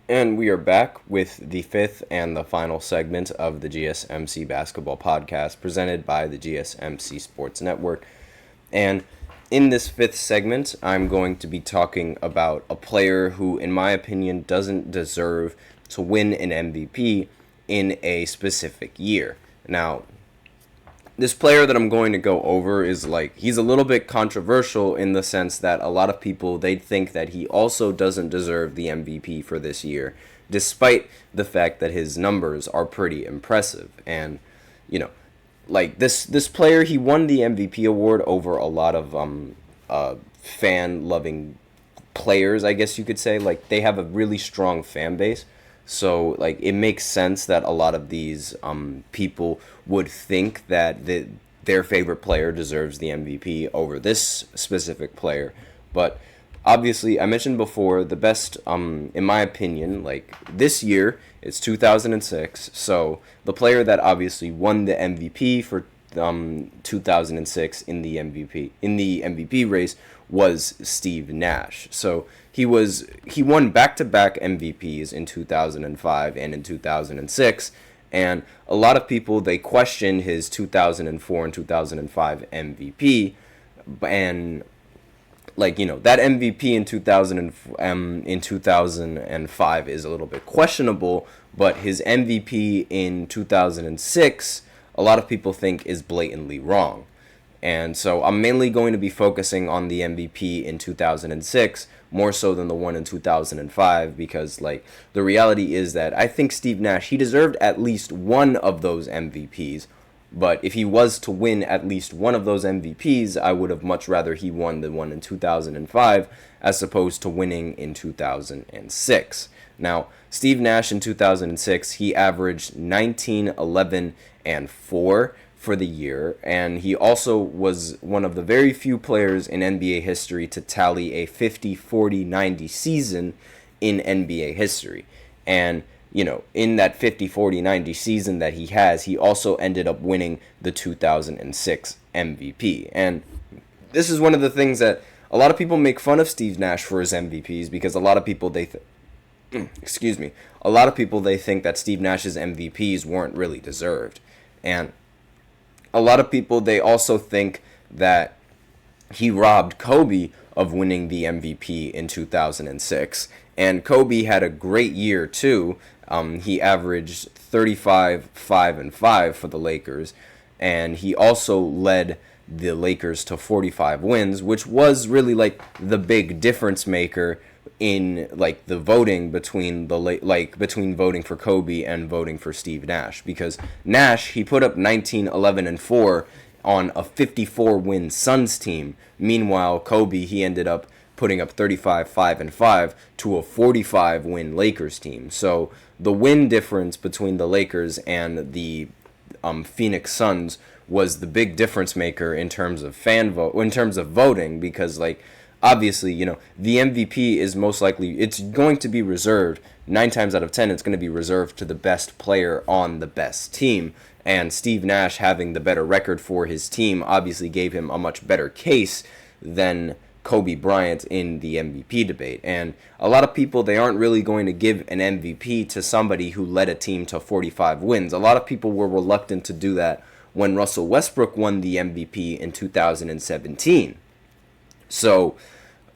And we are back with the fifth and the final segment of the GSMC Basketball Podcast presented by the GSMC Sports Network. And in this fifth segment, I'm going to be talking about a player who, in my opinion, doesn't deserve to win an MVP in a specific year. Now, this player that I'm going to go over is he's a little bit controversial in the sense that a lot of people they think that he also doesn't deserve the MVP for this year, despite the fact that his numbers are pretty impressive. And you know, this player, he won the MVP award over a lot of fan loving players, I guess you could say. Like, they have a really strong fan base. So, it makes sense that a lot of these people would think that their favorite player deserves the MVP over this specific player. But obviously, I mentioned before, the best, in my opinion, this year, it's 2006. So, the player that obviously won the MVP for 2006 in the MVP race was Steve Nash. So he won back-to-back MVPs in 2005 and in 2006, and a lot of people they questioned his 2004 and 2005 MVP, and that MVP in 2005 is a little bit questionable, but his MVP in 2006 a lot of people think is blatantly wrong. And so I'm mainly going to be focusing on the MVP in 2006 more so than the one in 2005 because the reality is that I think Steve Nash, he deserved at least one of those MVPs. But if he was to win at least one of those MVPs, I would have much rather he won the one in 2005 as opposed to winning in 2006. Now, Steve Nash in 2006, he averaged 19, 11, and 4 for the year, and he also was one of the very few players in NBA history to tally a 50, 40, 90 season in NBA history. And in that 50, 40, 90 season that he has, he also ended up winning the 2006 MVP. And this is one of the things that a lot of people make fun of Steve Nash for his MVPs because a lot of people a lot of people they think that Steve Nash's MVPs weren't really deserved. And a lot of people they also think that he robbed Kobe of winning the MVP in 2006. And Kobe had a great year too. He averaged 35, 5, and 5 for the Lakers. And he also led the Lakers to 45 wins, which was really the big difference maker in the voting between between voting for Kobe and voting for Steve Nash, because Nash, he put up 19, 11, and 4 on a 54 win Suns team. Meanwhile, Kobe, he ended up putting up 35, 5, and 5 to a 45 win Lakers team. So the win difference between the Lakers and the Phoenix Suns was the big difference maker in terms of voting, because obviously, the MVP is most likely, it's going to be reserved, 9 times out of 10, it's going to be reserved to the best player on the best team. And Steve Nash having the better record for his team obviously gave him a much better case than Kobe Bryant in the MVP debate. And a lot of people, they aren't really going to give an MVP to somebody who led a team to 45 wins. A lot of people were reluctant to do that when Russell Westbrook won the MVP in 2017. So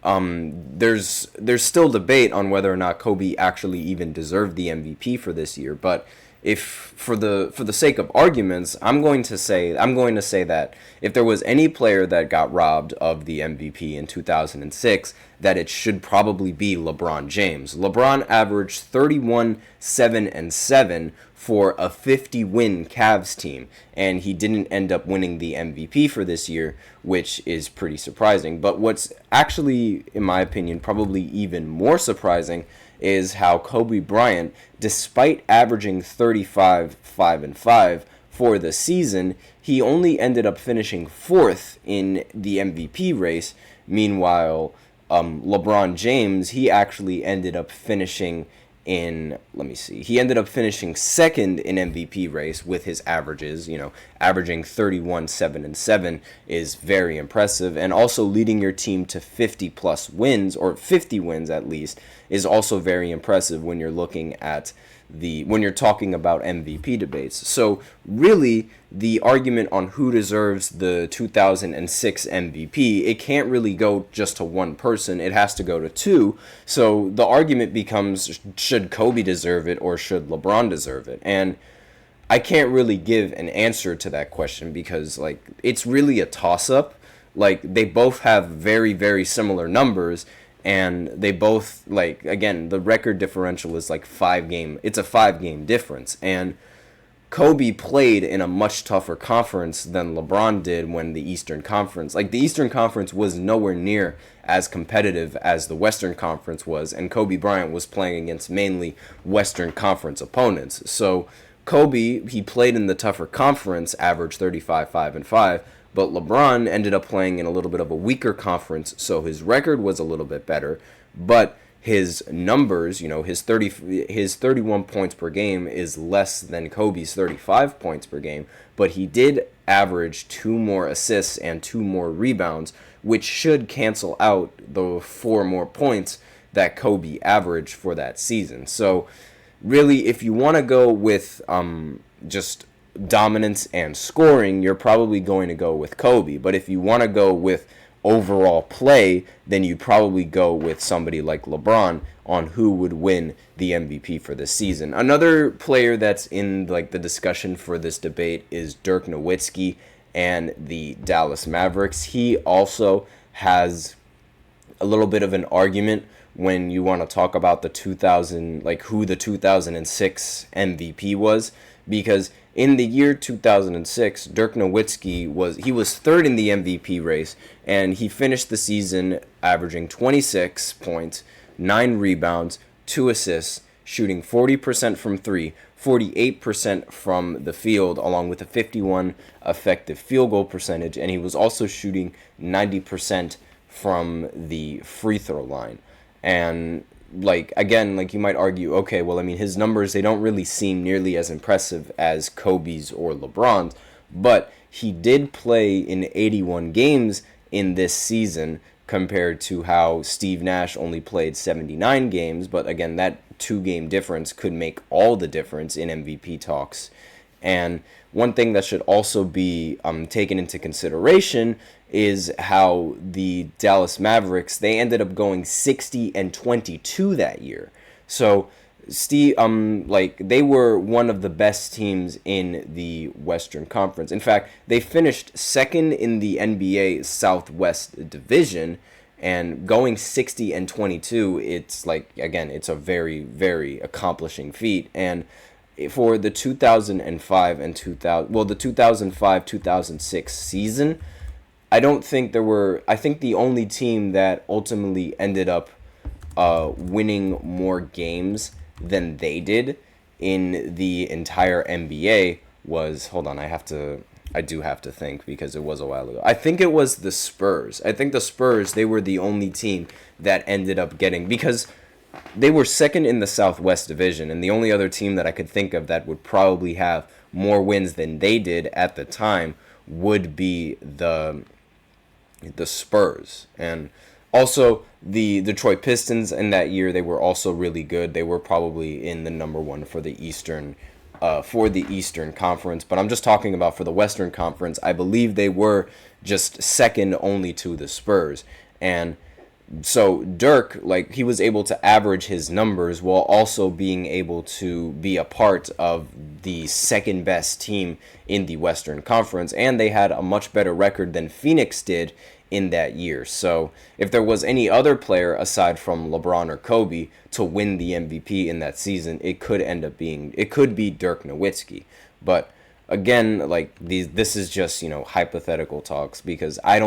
there's still debate on whether or not Kobe actually even deserved the MVP for this year. But if for the sake of arguments, I'm going to say that if there was any player that got robbed of the MVP in 2006, that it should probably be LeBron James. LeBron averaged 31, 7, and 7 for a 50-win Cavs team, and he didn't end up winning the MVP for this year, which is pretty surprising. But what's actually, in my opinion, probably even more surprising is how Kobe Bryant, despite averaging 35, 5, and 5 for the season, he only ended up finishing 4th in the MVP race. Meanwhile, LeBron James, he actually ended up finishing let me see, he ended up finishing second in MVP race with his averages. Averaging 31, 7, and 7 is very impressive, and also leading your team to 50 plus wins, or 50 wins at least, is also very impressive when you're looking at when you're talking about MVP debates. So really, the argument on who deserves the 2006 MVP, it can't really go just to one person. It has to go to two. So the argument becomes, should Kobe deserve it or should LeBron deserve it? And I can't really give an answer to that question because, it's really a toss-up. They both have very, very similar numbers, and they both, again, the record differential is it's a 5-game difference. And Kobe played in a much tougher conference than LeBron did when the Eastern Conference. The Eastern Conference was nowhere near as competitive as the Western Conference was, and Kobe Bryant was playing against mainly Western Conference opponents. So Kobe, he played in the tougher conference, averaged 35, 5, and 5, but LeBron ended up playing in a little bit of a weaker conference, so his record was a little bit better, but his numbers, his 31 points per game is less than Kobe's 35 points per game, but he did average 2 more assists and 2 more rebounds, which should cancel out the 4 more points that Kobe averaged for that season. So really, if you want to go with just dominance and scoring, you're probably going to go with Kobe. But if you want to go with overall play, then you'd probably go with somebody like LeBron on who would win the MVP for this season. Another player that's in the discussion for this debate is Dirk Nowitzki and the Dallas Mavericks. He also has a little bit of an argument when you want to talk about the 2000, who the 2006 MVP was, because in the year 2006, Dirk Nowitzki was third in the MVP race, and he finished the season averaging 26 points, 9 rebounds, 2 assists, shooting 40% from 3, 48% from the field, along with a 51 effective field goal percentage, and he was also shooting 90% from the free throw line. And again, you might argue, okay, well, his numbers, they don't really seem nearly as impressive as Kobe's or LeBron's, but he did play in 81 games in this season compared to how Steve Nash only played 79 games. But again, that 2-game difference could make all the difference in MVP talks. And one thing that should also be taken into consideration is how the Dallas Mavericks, they ended up going 60-22 that year. So they were one of the best teams in the Western Conference. In fact, they finished second in the NBA Southwest Division, and going 60-22, it's again, it's a very, very accomplishing feat. And for the 2005 and 2005-2006 season, I think the only team that ultimately ended up winning more games than they did in the entire NBA was, hold on, I do have to think because it was a while ago. I think it was the Spurs. I think the Spurs, they were the only team that ended up getting, because they were second in the Southwest Division, and the only other team that I could think of that would probably have more wins than they did at the time would be the Spurs. And also the Detroit Pistons in that year, they were also really good. They were probably in the number one for the Eastern Conference, but I'm just talking about for the Western Conference. I believe they were just second only to the Spurs. And so Dirk, he was able to average his numbers while also being able to be a part of the second best team in the Western Conference, and they had a much better record than Phoenix did in that year. So if there was any other player aside from LeBron or Kobe to win the MVP in that season, it could be Dirk Nowitzki. But again, this is just, hypothetical talks, because I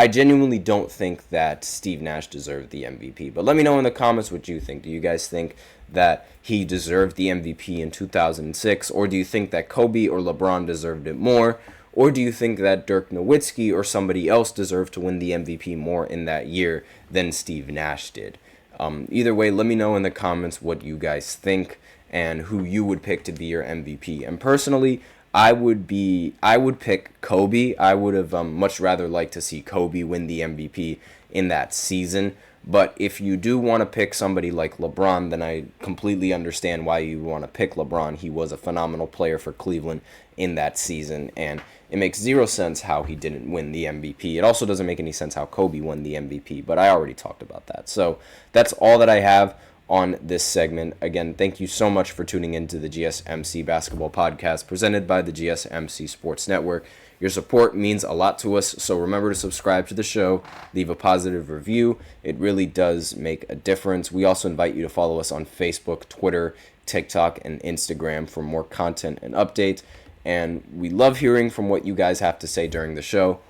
genuinely don't think that Steve Nash deserved the MVP. But let me know in the comments what you think. Do you guys think that he deserved the MVP in 2006, or do you think that Kobe or LeBron deserved it more? Or do you think that Dirk Nowitzki or somebody else deserved to win the MVP more in that year than Steve Nash did? Either way, let me know in the comments what you guys think and who you would pick to be your MVP. And personally, I would pick Kobe. I would have much rather liked to see Kobe win the MVP in that season. But if you do want to pick somebody like LeBron, then I completely understand why you want to pick LeBron. He was a phenomenal player for Cleveland in that season, and it makes zero sense how he didn't win the MVP. It also doesn't make any sense how Kobe won the MVP, but I already talked about that. So that's all that I have on this segment. Again, thank you so much for tuning into the GSMC Basketball Podcast presented by the GSMC Sports Network. Your support means a lot to us, so remember to subscribe to the show, leave a positive review. It really does make a difference. We also invite you to follow us on Facebook, Twitter, TikTok, and Instagram for more content and updates. And we love hearing from what you guys have to say during the show.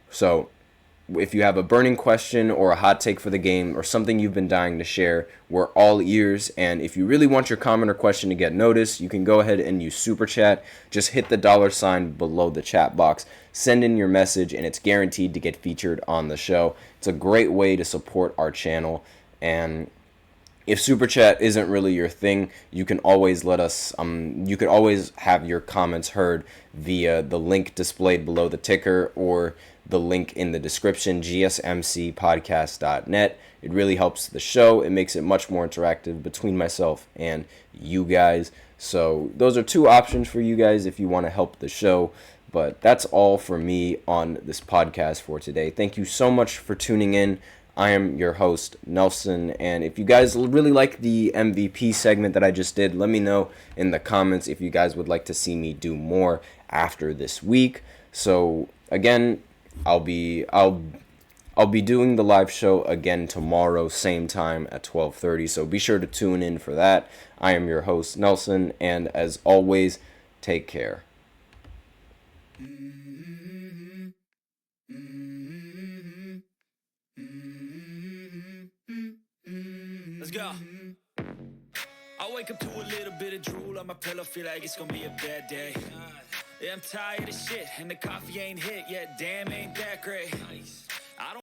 So if you have a burning question or a hot take for the game or something you've been dying to share, we're all ears. And if you really want your comment or question to get noticed, you can go ahead and use Super Chat. Just hit the $sign below the chat box. Send in your message, and it's guaranteed to get featured on the show. It's a great way to support our channel. And if Super Chat isn't really your thing, you can always let us, you could always have your comments heard via the link displayed below the ticker or the link in the description, gsmcpodcast.net. It really helps the show. It makes it much more interactive between myself and you guys. So those are two options for you guys if you want to help the show. But that's all for me on this podcast for today. Thank you so much for tuning in. I am your host, Nelson, and if you guys really like the MVP segment that I just did, let me know in the comments if you guys would like to see me do more after this week. So again, I'll be doing the live show again tomorrow, same time at 12:30. So be sure to tune in for that. I am your host, Nelson, and as always, take care. Let's go. I wake up to a little bit of drool on my pillow, feel like it's gonna be a bad day. Yeah, I'm tired of shit, and the coffee ain't hit yet, damn, ain't that great.